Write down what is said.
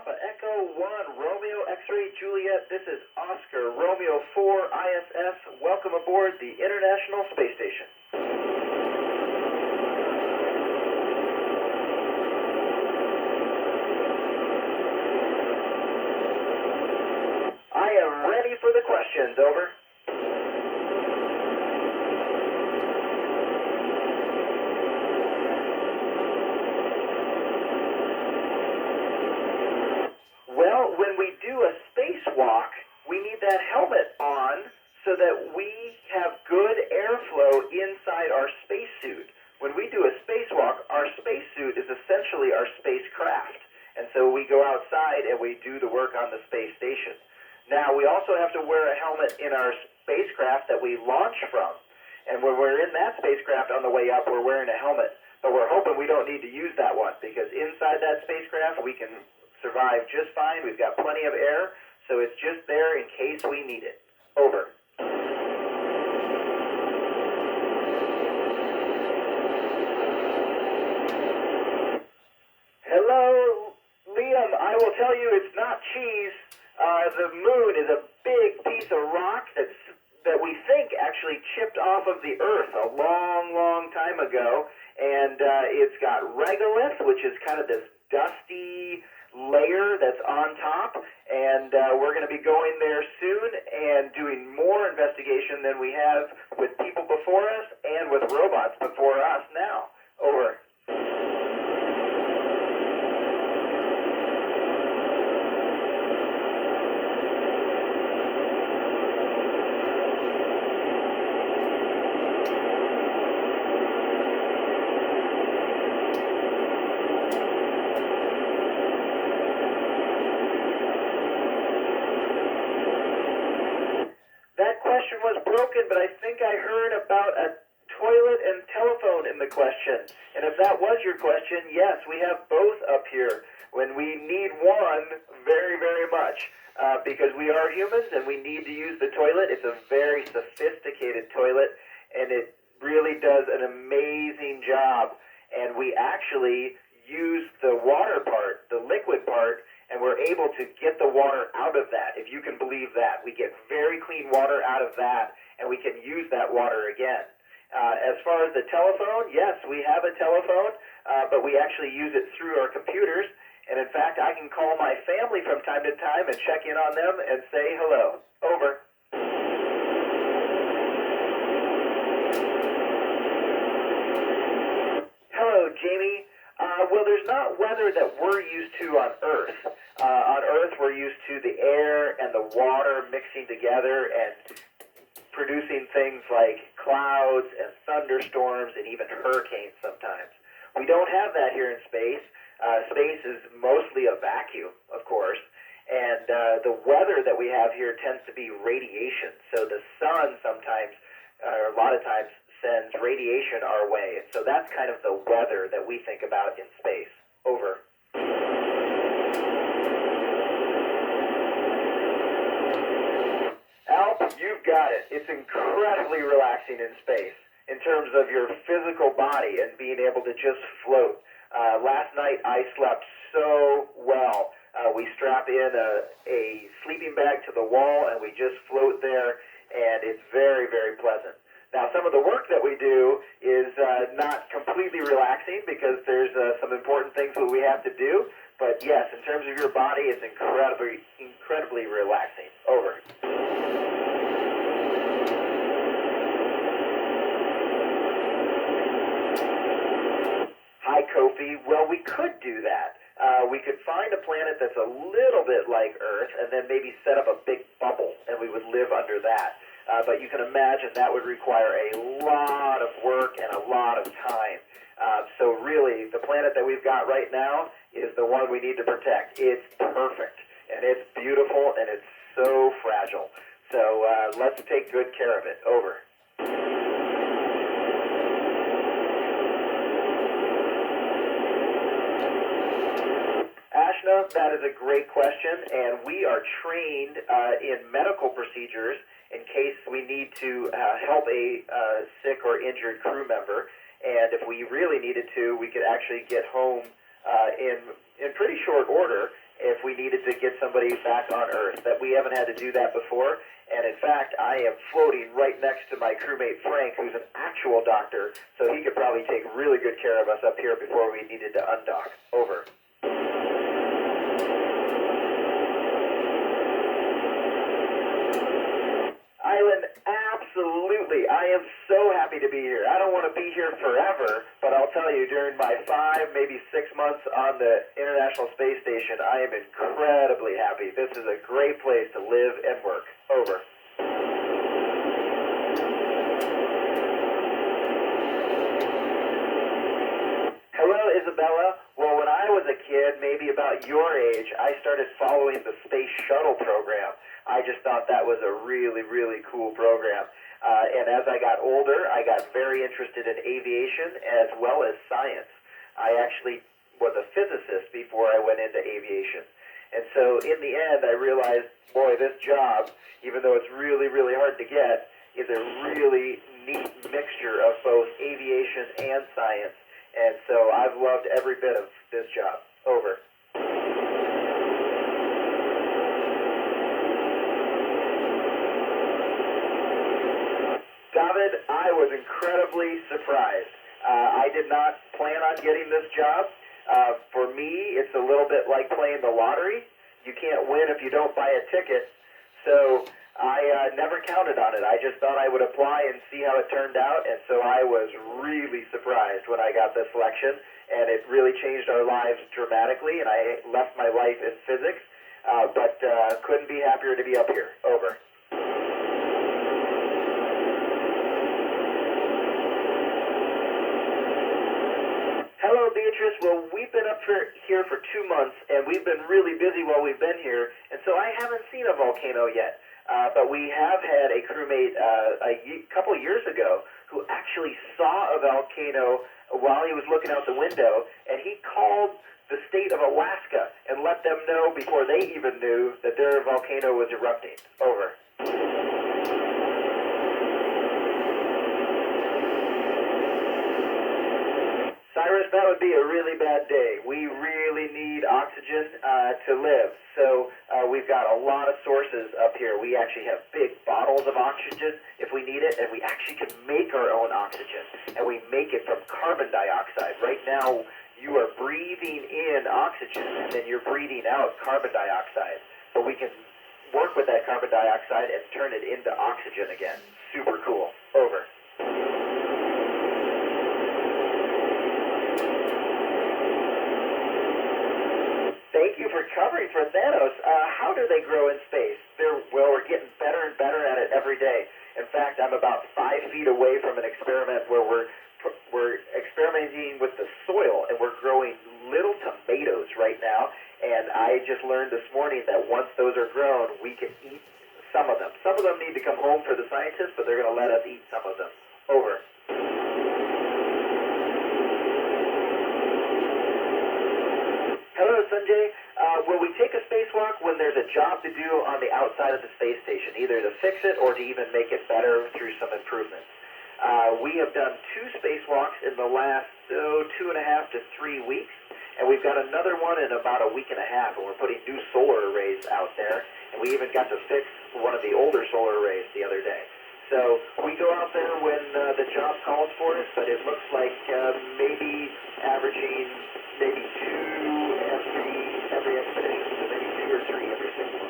Papa Echo 1, Romeo X-Ray Juliet. This is Oscar, Romeo 4ISS. Welcome aboard the International Space Station. I am ready for the questions, over. Well, when we do a spacewalk, we need that helmet on so that we have good airflow inside our spacesuit. When we do a spacewalk, our spacesuit is essentially our spacecraft. And so we go outside and we do the work on the space station. Now, we also have to wear a helmet in our spacecraft that we launch from. And when we're in that spacecraft on the way up, we're wearing a helmet. But we're hoping we don't need to use that one, because inside that spacecraft we can survive just fine. We've got plenty of air, so it's just there in case we need it. Over. Hello, Liam. I will tell you it's not cheese. The moon is a big piece of rock that we think actually chipped off of the Earth a long, long time ago, and it's got regolith, which is kind of this dusty layer that's on top, and we're going to be going there soon and doing more investigation than we have with people before us and with robots before us now. Over. That question was broken, but I think I heard about a toilet and telephone in the question. And if that was your question, yes, we have both up here when we need one very, very much, because we are humans and we need to use the toilet. It's a very sophisticated toilet, and it really does an amazing job. And we actually use the water part, the liquid part, and we're able to get the water out of that, if you can believe that. We get very clean water out of that, and we can use that water again. As far as the telephone, yes, we have a telephone, but we actually use it through our computers. And in fact, I can call my family from time to time and check in on them and say hello. Over. Hello, Jamie. Well, there's not weather that we're used to on Earth. On Earth, we're used to the air and the water mixing together and producing things like clouds and thunderstorms and even hurricanes sometimes. We don't have that here in space. Space is mostly a vacuum, of course, and the weather that we have here tends to be radiation. So the sun sometimes, or a lot of times, sends radiation our way, and so that's kind of the weather that we think about in space. Over. Alp, you've got it. It's incredibly relaxing in space in terms of your physical body and being able to just float. Last night I slept so well. We strap in a sleeping bag to the wall and we just float there, and it's very, very pleasant. Now, some of the work that we do is not completely relaxing because there's some important things that we have to do. But yes, in terms of your body, it's incredibly, incredibly relaxing. Over. Hi, Kofi. Well, we could do that. We could find a planet that's a little bit like Earth and then maybe set up a big bubble, and we would live under that. But you can imagine that would require a lot of work and a lot of time. So really, the planet that we've got right now is the one we need to protect. It's perfect, and it's beautiful, and it's so fragile. So let's take good care of it. Over. Ashna, that is a great question, and we are trained in medical procedures in case we need to help a sick or injured crew member. And if we really needed to, we could actually get home in pretty short order if we needed to get somebody back on Earth. That we haven't had to do that before. And in fact, I am floating right next to my crewmate Frank, who's an actual doctor, so he could probably take really good care of us up here before we needed to undock. Over. Island, absolutely. I am so happy to be here. I don't want to be here forever, but I'll tell you, during my 5, maybe 6 months on the International Space Station, I am incredibly happy. This is a great place to live and work. Over. Hello, Isabella. Well, when I was a kid, maybe about your age, I started following the Space Shuttle program. I just thought that was a really, really cool program. And as I got older, I got very interested in aviation as well as science. I actually was a physicist before I went into aviation. And so in the end, I realized, boy, this job, even though it's really, really hard to get, is a really neat mixture of both aviation and science. And so I've loved every bit of this job. Over. David, I was incredibly surprised. I did not plan on getting this job. For me, it's a little bit like playing the lottery. You can't win if you don't buy a ticket. So I never counted on it. I just thought I would apply and see how it turned out. And so I was really surprised when I got the selection. And it really changed our lives dramatically. And I left my life in physics. But couldn't be happier to be up here. Over. Hello, Beatrice. Well, we've been up here for 2 months, and we've been really busy while we've been here, and so I haven't seen a volcano yet. But we have had a crewmate a couple years ago who actually saw a volcano while he was looking out the window, and he called the state of Alaska and let them know before they even knew that their volcano was erupting. Over. Cyrus, that would be a really bad day. We really need oxygen to live. So we've got a lot of sources up here. We actually have big bottles of oxygen if we need it, and we actually can make our own oxygen. And we make it from carbon dioxide. Right now, you are breathing in oxygen, and then you're breathing out carbon dioxide. But we can work with that carbon dioxide and turn it into oxygen again. Super cool. Over. Thank you for covering for Thanos. How do they grow in space? Well, we're getting better and better at it every day. In fact, I'm about 5 feet away from an experiment where we're experimenting with the soil, and we're growing little tomatoes right now. And I just learned this morning that once those are grown, we can eat some of them. Some of them need to come home for the scientists, but they're going to let us eat some of them. Over. Hello, Sanjay. Will we take a spacewalk when there's a job to do on the outside of the space station, either to fix it or to even make it better through some improvements? We have done 2 spacewalks in the last 2.5 to 3 weeks, and we've got another one in about a week and a half, and we're putting new solar arrays out there, and we even got to fix one of the older solar arrays the other day. So we go out there when the job calls for us, but it looks like maybe averaging maybe 2 every expedition, so maybe 2 or 3 every 6 months.